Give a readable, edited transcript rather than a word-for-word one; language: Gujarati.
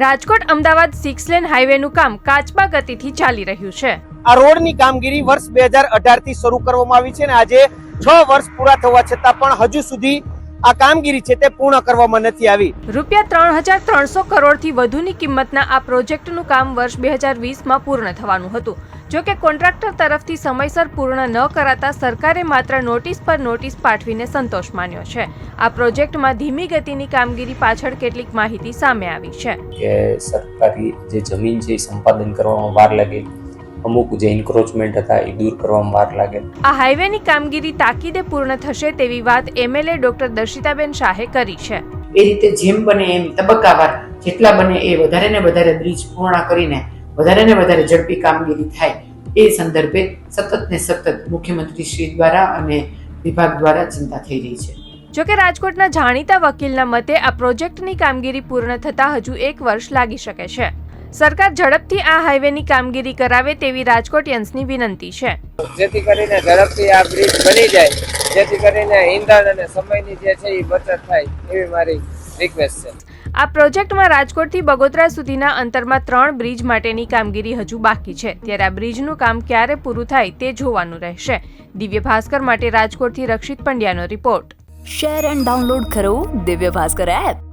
રાજકોટ અમદાવાદ 6 લેન હાઈવેનું કામ કાચબા ગતિથી ચાલી રહ્યું છે। આ રોડની કામગીરી વર્ષ 2018 થી શરૂ કરવામાં આવી છે અને આજે 6 વર્ષ પૂરા થવા છતાં પણ હજુ સુધી આ કામગીરી છે તે પૂર્ણ કરવામાં નથી આવી। રૂપિયા 3300 કરોડથી વધુની કિંમતના આ પ્રોજેક્ટનું કામ વર્ષ 2020માં પૂર્ણ થવાનું હતું। જો કે કોન્ટ્રાક્ટર તરફથી સમયસર પૂર્ણ ન કરાતા સરકારે માત્ર નોટિસ પર નોટિસ પાઠવીને સંતોષ માન્યો છે। આ પ્રોજેક્ટમાં ધીમી ગતિની કામગીરી પાછળ કેટલીક માહિતી સામે આવી છે કે સરકારી જે જમીન છે એ સંપાદન કરવામાં વાર લાગેલ, અમુક જે ઇન્ક્રોચમેન્ટ હતા એ દૂર કરવામાં વાર લાગેલ। આ હાઈવેની કામગીરી તાકીદે પૂર્ણ થશે તેવી વાત એમએલએ ડોક્ટર દર્શિતાબેન શાહે કરી છે। એ રીતે જેમ બને એમ તબક્કાવાર જેટલા બને એ વધારે ને વધારે બ્રિજ પૂર્ણ કરીને વધારે ને વધારે ઝડપી કામગીરી થાય એ સંદર્ભે સતત ને સતત મુખ્યમંત્રી શ્રી દ્વારા અને વિભાગ દ્વારા ચિંતા થઈ રહી છે। જોકે રાજકોટના જાણીતા વકીલના મતે આ પ્રોજેક્ટની કામગીરી પૂર્ણ થતા હજુ 1 વર્ષ લાગી શકે છે। સરકાર ઝડપથી આ હાઈવેની કામગીરી કરાવે તેવી રાજકોટિયન્સની વિનંતી છે, જેથી કરીને ઝડપથી આ બ્રિજ બની જાય, જેથી કરીને ઈંધણ અને સમયની જે છે એ બચત થાય એવી મારી રિક્વેસ્ટ છે। આ પ્રોજેક્ટમાં રાજકોટથી બગોદરા સુધીના અંતરમાં 3 બ્રિજ માટેની કામગીરી હજુ બાકી છે, ત્યારે આ બ્રિજનું કામ ક્યારે પૂરું થાય તે જોવાનું રહેશે। દિવ્ય ભાસ્કર માટે રાજકોટથી રક્ષિત પંડ્યાનો રિપોર્ટ। શેર એન્ડ ડાઉનલોડ કરો દિવ્ય ભાસ્કર એપ।